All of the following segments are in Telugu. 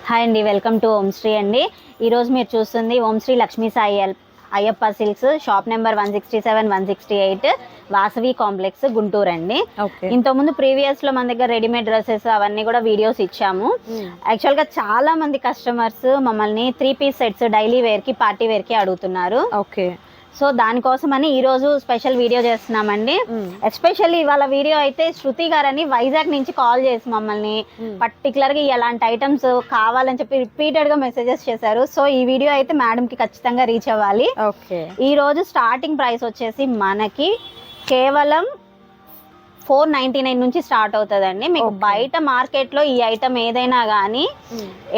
హాయ్ అండి, వెల్కమ్ టు ఓం శ్రీ అండి. ఈరోజు మీరు చూస్తుంది Om Sri Lakshmi Sai Ayyappa silks shop number 167, 168 Vasavi complex Guntur అండి. ఇంతకుముందు ప్రీవియస్లో మన దగ్గర రెడీమేడ్ డ్రెస్సెస్ అవన్నీ కూడా వీడియోస్ ఇచ్చాము. యాక్చువల్గా చాలా మంది కస్టమర్స్ మమ్మల్ని 3 పీస్ సెట్స్ డైలీ వేర్కి పార్టీ వేర్కి అడుగుతున్నారు. ఓకే, సో దానికోసమని ఈరోజు స్పెషల్ వీడియో చేస్తున్నామండి. ఎస్పెషల్లీ ఇవాళ వీడియో అయితే శృతి గారని వైజాగ్ నుంచి కాల్ చేసి మమ్మల్ని పర్టికులర్గా ఎలాంటి ఐటమ్స్ కావాలని చెప్పి రిపీటెడ్గా మెసేజెస్ చేశారు. సో ఈ వీడియో అయితే మేడంకి ఖచ్చితంగా రీచ్ అవ్వాలి. ఓకే, ఈ రోజు స్టార్టింగ్ ప్రైస్ వచ్చేసి మనకి కేవలం 499 నుంచి స్టార్ట్ అవుతుందండి. మీకు బయట మార్కెట్లో ఈ ఐటమ్ ఏదైనా కానీ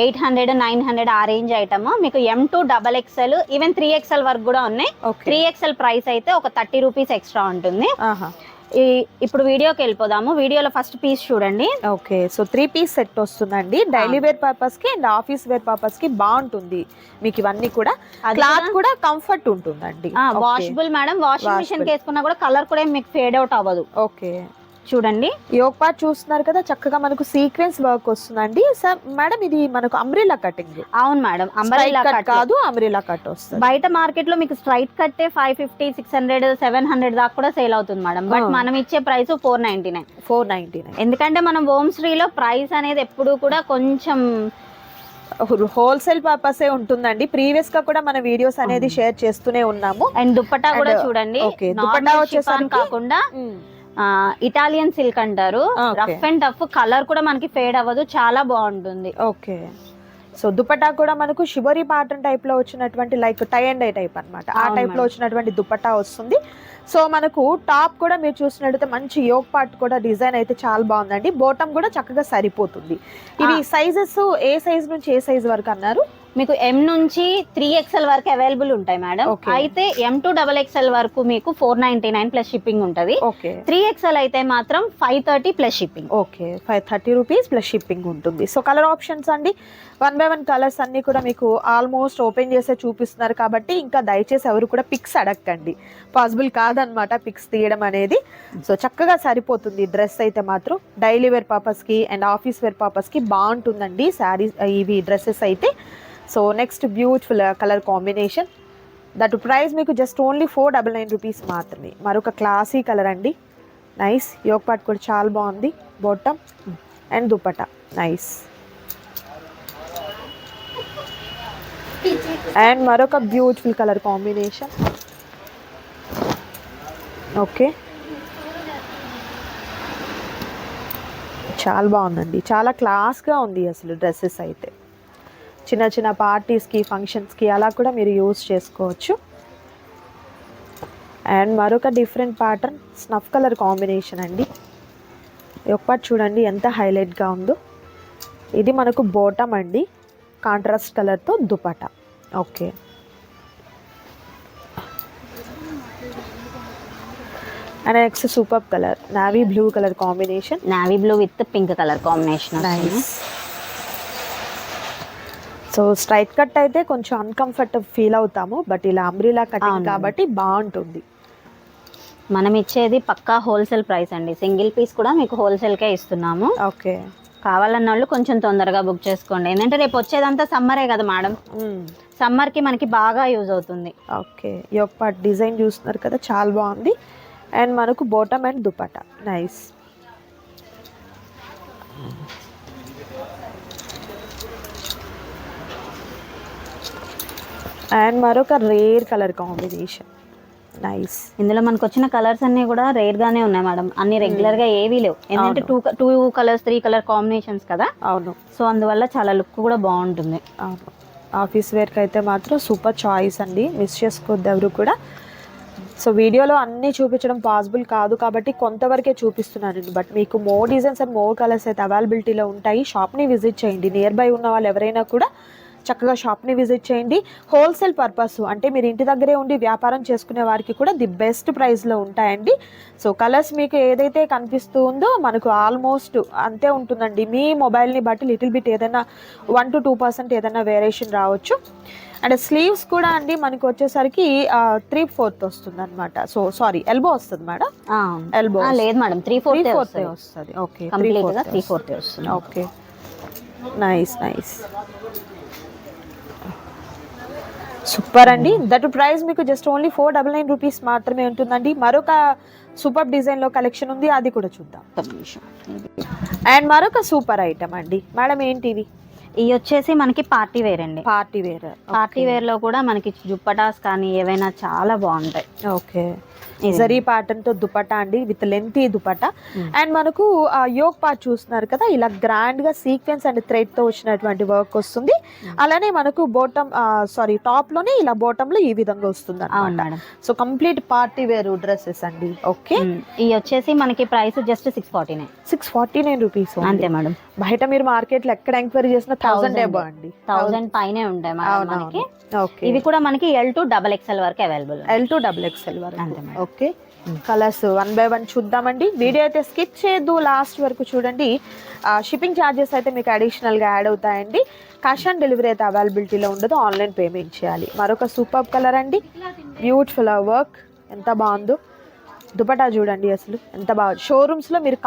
800, 900 ఆ రేంజ్ ఐటమ్ మీకు M2 XXL ఈవెన్ 3XL వరకు కూడా ఉన్నాయి. 3XL ప్రైస్ అయితే ఒక 30 రూపీస్ ఎక్స్ట్రా ఉంటుంది. ఇప్పుడు వీడియోకి వెళ్ళిపోదాము. వీడియోలో ఫస్ట్ పీస్ చూడండి. ఓకే, సో 3 పీస్ సెట్ వస్తుందండి. డైలీ వేర్ పర్పస్ కి అండ్ ఆఫీస్ వేర్ పర్పస్ కి బాగుంటుంది. మీకు ఇవన్నీ కూడా క్లాత్ కూడా కంఫర్ట్ ఉంటుందండి. వాషబుల్ మేడం, వాషింగ్ మిషన్ కి వేసుకున్నా కూడా కలర్ కూడా మీకు ఫేడ్ అవుట్ అవ్వదు. ఓకే, చూడండి యోగ్ పార్ట్ చూస్తున్నారు కదా, చక్కగా మనకు సీక్వెన్స్ వర్క్ వస్తుందండి. సార్ మేడం ఇది మనకు అంబ్రెల్లా కటింగ్. అవును మేడం, అంబ్రెల్లా కట్ కాదు, అంబ్రెల్లా కట్ వస్తుంది. బయట మార్కెట్ లో మీకు స్ట్రైట్ కట్టే 550, 600, 700 దాకా కూడా సేల్ అవుతుంది మేడం. బట్ మనం ఇచ్చే ప్రైస్ 499. ఎందుకంటే మనం ఓం శ్రీలో ప్రైస్ అనేది ఎప్పుడు కూడా కొంచెం హోల్సేల్ పర్పస్ ఉంటుందండి. ప్రీవియస్ గా కూడా మన వీడియోస్ అనేది షేర్ చేస్తూనే ఉన్నాము. అండ్ దుప్పటా కూడా చూడండి, దుప్పటా వచ్చేసరికి కాకుండా ఇటాలియన్ సిల్క్ అంటారు. రఫ్ అండ్ టఫ్, కలర్ కూడా మనకి ఫేడ్ అవ్వదు, చాలా బాగుంటుంది. ఓకే, సో దుపట్టా కూడా మనకు షిబోరి ప్యాటర్న్ టైప్ లో వచ్చినటువంటి like tie and dye type అన్నమాట. ఆ టైప్ లో వచ్చినటువంటి దుపట్టా వస్తుంది. సో మనకు టాప్ కూడా మీరు చూసినట్టయితే మంచి యోగ్ పార్ట్ కూడా డిజైన్ అయితే చాలా బాగుందండి. బాటమ్ కూడా చక్కగా సరిపోతుంది. ఇవి సైజెస్ ఏ సైజ్ నుంచి ఏ సైజ్ వరకు అన్నారు? మీకు M నుంచి 3XL వరకు అవైలబుల్ ఉంటాయి మేడం. అయితే M2 XXL వరకు మీకు 499 ప్లస్ షిప్పింగ్ ఉంటుంది. 3XL అయితే మాత్రం 530 plus shipping. Okay, 530 rupees plus shipping ఉంటుంది. సో కలర్ ఆప్షన్స్ అండి, 1 by 1 కలర్స్ అన్ని కూడా మీకు ఆల్మోస్ట్ ఓపెన్ చేసే చూపిస్తున్నారు కాబట్టి ఇంకా దయచేసి ఎవరు కూడా పిక్స్ అడగండి. పాసిబుల్ కాదనమాట పిక్స్ తీయడం అనేది. సో చక్కగా సరిపోతుంది. డ్రెస్ అయితే మాత్రం డైలీ వేర్ పర్పస్ కి అండ్ ఆఫీస్ వేర్ పర్పస్ కి బాగుంటుందండి శారీస్ ఇవి డ్రెస్సెస్ అయితే. So next beautiful colour combination, that price మీకు జస్ట్ ఓన్లీ 499 రూపీస్ మాత్రమే. మరొక క్లాసీ కలర్ అండి, నైస్. యోగ్ పార్ట్ కూడా చాలా బాగుంది. Bottom and dupatta nice. And మరొక బ్యూటిఫుల్ కలర్ కాంబినేషన్. ఓకే, చాలా బాగుందండి, చాలా క్లాస్గా ఉంది అసలు డ్రెస్సెస్ అయితే. చిన్న చిన్న పార్టీస్కి, ఫంక్షన్స్కి అలా కూడా మీరు యూజ్ చేసుకోవచ్చు. అండ్ మరొక different pattern snuff colour combination అండి. ఒక చూడండి ఎంత హైలైట్గా ఉందో. ఇది మనకు బాటమ్ అండి, కాంట్రాస్ట్ కలర్తో dupatta. Okay, and next super colour navy blue colour combination. Navy blue with pink colour combination. So straight cut అయితే కొంచెం అన్కంఫర్టబుల్ ఫీల్ అవుతాము, బట్ ఇలా అంబ్రిలా కటింగ్ కాబట్టి బాగుంటుంది. మనం ఇచ్చేది పక్కా హోల్సేల్ ప్రైస్ అండి. సింగిల్ పీస్ కూడా మీకు హోల్సేల్కే ఇస్తున్నాము. ఓకే, కావాలన్న వాళ్ళు కొంచెం తొందరగా బుక్ చేసుకోండి. ఏంటంటే రేపు వచ్చేదంతా సమ్మరే కదా మేడం, సమ్మర్కి మనకి బాగా యూజ్ అవుతుంది. ఓకే, ఈ యొక్క డిజైన్ చూస్తున్నారు కదా, చాలా బాగుంది. అండ్ మనకు bottom and dupatta nice. And మరొక రేర్ కలర్ కాంబినేషన్ నైస్. ఇందులో మనకు వచ్చిన కలర్స్ అన్ని కూడా రేర్ గానే ఉన్నాయి మేడం, అన్ని రెగ్యులర్ గా ఏవీ లేవు. ఎందుకంటే 2 కలర్స్ 3 కలర్ కాంబినేషన్స్ కదా. అవును, సో అందువల్ల చాలా లుక్ కూడా బాగుంటుంది. అవును, ఆఫీస్ వేర్కి అయితే మాత్రం సూపర్ చాయిస్ అండి, మిస్ చేసుకోవద్దు ఎవరు కూడా. సో వీడియోలో అన్నీ చూపించడం పాసిబుల్ కాదు కాబట్టి కొంతవరకే చూపిస్తున్నానండి. బట్ మీకు more designs and more colours అయితే అవైలబిలిటీలో ఉంటాయి. షాప్ని విజిట్ చేయండి. నియర్ బై ఉన్న వాళ్ళు ఎవరైనా కూడా చక్కగా షాప్ని విజిట్ చేయండి. హోల్సేల్ పర్పస్ అంటే మీరు ఇంటి దగ్గరే ఉండి వ్యాపారం చేసుకునే వారికి కూడా ది బెస్ట్ ప్రైస్లో ఉంటాయండి. సో కలర్స్ మీకు ఏదైతే కనిపిస్తూ ఉందో మనకు ఆల్మోస్ట్ అంతే ఉంటుందండి. మీ మొబైల్ని బట్టి లిటిల్ బిట్ ఏదైనా 1 to 2% ఏదైనా వేరియేషన్ రావచ్చు. అండ్ స్లీవ్స్ కూడా అండి మనకు వచ్చేసరికి 3/4 వస్తుంది అనమాట. సో సారీ, ఎల్బో వస్తుంది మేడం. ఎల్బో లేదు మేడం, 3/4 వస్తుంది. ఓకే, 3/4 వస్తుంది. ఓకే, నైస్ నైస్, సూపర్ అండి. దట్ ప్రైస్ మీకు జస్ట్ ఓన్లీ 499 రూపీస్ మాత్రమే ఉంటుందండి. మరొక సూపర్ డిజైన్లో కలెక్షన్ ఉంది, అది కూడా చూద్దాం. అండ్ మరొక సూపర్ ఐటమ్ అండి మేడం, ఏంటివి? ఇవి వచ్చేసి మనకి పార్టీ వేర్ అండి. Party wear. పార్టీ వేర్ లో కూడా మనకి దుప్పటాస్ కానీ ఏవైనా చాలా బాగుంటాయి. ఓకే, జరీ ప్యాటర్న్ తో దుపట్టా అండి, విత్ లెంతీ దుపట్టా. అండ్ మనకు యోగ్ పార్ట్ చూస్తున్నారు కదా, ఇలా గ్రాండ్ గా సీక్వెన్స్ అండ్ థ్రెడ్ తో వచ్చినటువంటి వర్క్ వస్తుంది. అలానే మనకు బాటమ్ టాప్ లోనే ఇలా బాటమ్ లో ఈ విధంగా వస్తుంది అన్నమాట. So complete party wear dresses అండి. ఓకే, ఇవి వచ్చేసి మనకి ప్రైస్ జస్ట్ 649 రూపీస్ అంతే మేడం. బయట మీరు మార్కెట్ లో ఎక్కడ ఎంక్వైరీ చేసినా 1000 ఎబో అండి, 1000 పైనే ఉంటాయి మనకి. ఓకే, ఇవి కూడా మనకి L2 XXL వరకు అవైలబుల్. L2 XXL వరకు అంతే. ఓకే, కలర్స్ 1 by 1 చూద్దామండి. వీడియో అయితే స్కిప్ చేయొద్దు, లాస్ట్ వరకు చూడండి. షిప్పింగ్ ఛార్జెస్ అయితే మీకు అడిషనల్గా యాడ్ అవుతాయండి. క్యాష్ ఆన్ డెలివరీ అయితే అవైలబిలిటీలో ఉండదు, ఆన్లైన్ పేమెంట్ చేయాలి. మరొక సూపర్ కలర్ అండి, బ్యూటిఫుల్ వర్క్, ఎంత బాగుందో. దుపట్టా చూడండి అసలు ఎంత బాగుంది. షోరూమ్స్లో మీరు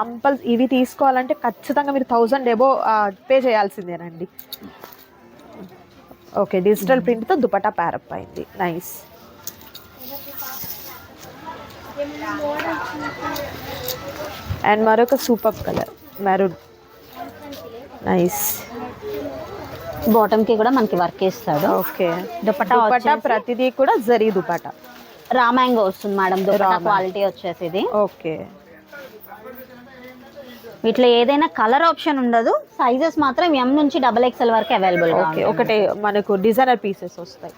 ఇవి తీసుకోవాలంటే ఖచ్చితంగా మీరు 1000 ఎబో పే చేయాల్సిందేనండి. ఓకే, డిజిటల్ ప్రింట్తో దుపట్టా ప్యారప్ అయింది. నైస్. అండ్ మరొక super colour maroon, nice. Bottom కి కూడా మనకి వర్క్ ఇస్తాడు. ఓకే, దుపట్టా ప్రతిదీ కూడా జరీ దుపట్టా, రామాంగో వస్తుంది మేడం. దుపట్టా క్వాలిటీ వచ్చేసి ఇది. ఓకే, వీటిలో ఏదైనా కలర్ ఆప్షన్ ఉండదు. సైజెస్ మాత్రం M నుంచి XXL వరకు అవైలబుల్. ఓకే, ఒకటే మనకు డిజైనర్ పీసెస్ వస్తాయి.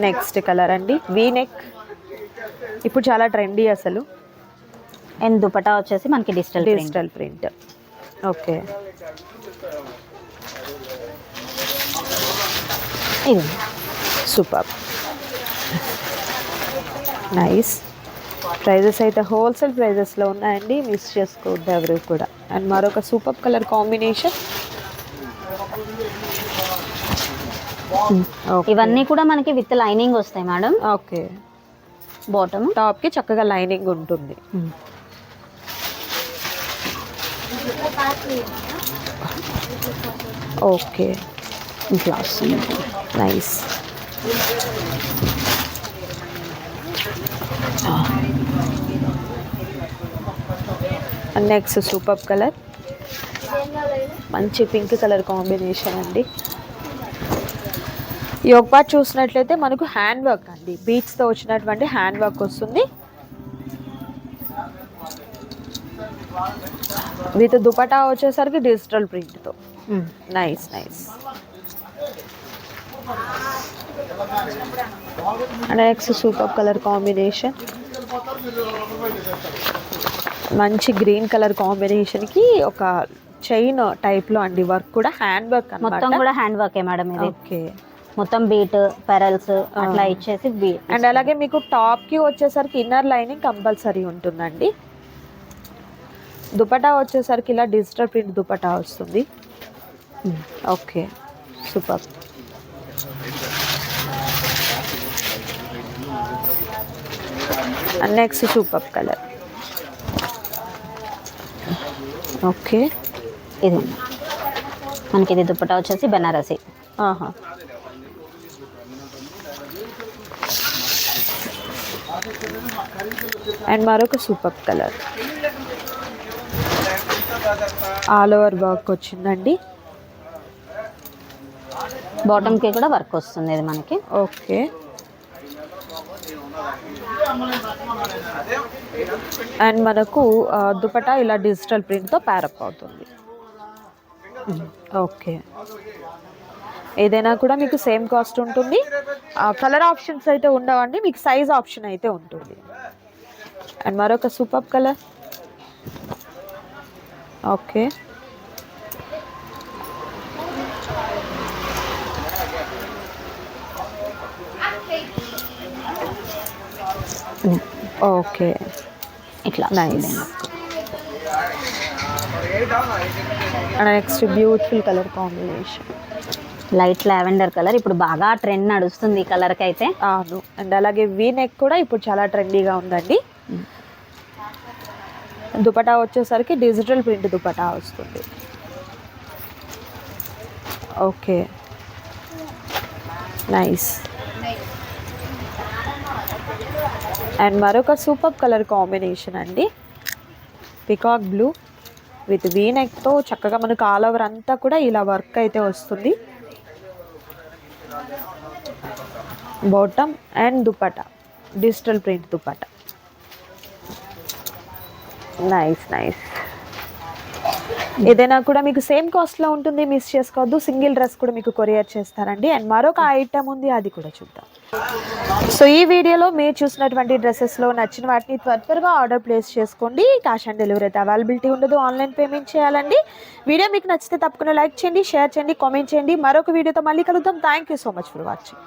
నెక్స్ట్ కలర్ అండి, వీ నెక్, ఇప్పుడు చాలా ట్రెండీ అసలు. అండ్ దుపట్టా వచ్చేసి మనకి డిజిటల్ ప్రింట్. ఓకే, ఇది సూపర్ నైస్. ప్రైజెస్ అయితే హోల్సేల్ ప్రైజెస్లో ఉన్నాయండి, మిస్ చేసుకోవద్దు ఎవరు కూడా. అండ్ మరొక సూపర్ కలర్ కాంబినేషన్. ఇవన్నీ కూడా మనకి విత్ లైనింగ్ వస్తాయి మేడం. ఓకే, బాటమ్ టాప్ కి చక్కగా లైనింగ్ ఉంటుంది. ఓకే, ఇట్లా వస్తుంది. నైస్. నెక్స్ట్ సూపర్ కలర్, మంచి పింక్ కలర్ కాంబినేషన్ అండి. ఈ ఒక పార్ట్ చూసినట్లయితే మనకు హ్యాండ్ వర్క్ అండి, బీట్స్తో వచ్చినటువంటి హ్యాండ్ వర్క్ వస్తుంది. విత్ దుపట్టా వచ్చేసరికి డిజిటల్ ప్రింట్తో. Nice nice. Next super colour combination, మంచి గ్రీన్ కలర్ కాంబినేషన్కి ఒక చైన్ టైప్లో అండి, వర్క్ కూడా హ్యాండ్ వర్క్ మొత్తం కూడా హ్యాండ్ వర్కే మేడం ఇది. ఓకే, మొత్తం బీట్ పెరల్స్ అట్లా ఇచ్చేసి బీట్. అండ్ అలాగే మీకు టాప్కి వచ్చేసరికి ఇన్నర్ లైనింగ్ కంపల్సరీ ఉంటుందండి. దుపట్టా వచ్చేసరికి ఇలా డిజిటల్ ప్రింట్ దుపట్టా వస్తుంది. Okay, super. Next super colour. Okay, ఇది మనకి ఇది దుపట్టా వచ్చేసి బెనారసి. ఆహా, అండ్ మరొక super colour, all over work వచ్చిందండి. బాటమ్కి కూడా వర్క్ వస్తుంది ఇది మనకి. ఓకే, అండ్ మనకు దుపట్టా ఇలా డిజిటల్ ప్రింట్తో ప్యారప్ అవుతుంది. ఓకే, ఏదైనా కూడా మీకు సేమ్ కాస్ట్ ఉంటుంది. కలర్ ఆప్షన్స్ అయితే ఉండవండి, మీకు సైజ్ ఆప్షన్ అయితే ఉంటుంది. అండ్ మరొక సూపర్ కలర్. ఓకే, ఓకే, ఇట్లా nice. And next beautiful colour combination, light lavender colour. ఇప్పుడు బాగా ట్రెండ్ నడుస్తుంది ఈ కలర్కి అయితే. అవును, అండ్ అలాగే వీ నెక్ కూడా ఇప్పుడు చాలా ట్రెండీగా ఉందండి. దుపటా వచ్చేసరికి డిజిటల్ ప్రింట్ దుపటా వస్తుంది. Okay, nice. అండ్ మరొక సూపర్ కలర్ కాంబినేషన్ అండి, పికాక్ బ్లూ విత్ వీ నెక్తో చక్కగా మనకు ఆల్ ఓవర్ అంతా కూడా ఇలా వర్క్ అయితే వస్తుంది. Bottom and dupatta digital print dupatta. Nice nice. ఏదైనా కూడా మీకు సేమ్ కాస్ట్లో ఉంటుంది, మిస్ చేసుకోవద్దు. సింగిల్ డ్రెస్ కూడా మీకు కొరియర్ చేస్తారండి. అండ్ మరొక ఐటమ్ ఉంది, అది కూడా చూద్దాం. సో ఈ వీడియోలో మీరు చూసినటువంటి డ్రెస్సెస్లో నచ్చిన వాటిని త్వరగా ఆర్డర్ ప్లేస్ చేసుకోండి. క్యాష్ ఆన్ డెలివరీ అయితే అవైలబిలిటీ ఉండదు, ఆన్లైన్ పేమెంట్ చేయాలండి. వీడియో మీకు నచ్చితే తప్పకుండా లైక్ చేయండి, షేర్ చేయండి, కామెంట్ చేయండి. మరొక వీడియోతో మళ్ళీ కలుద్దాం. Thank you so much for watching.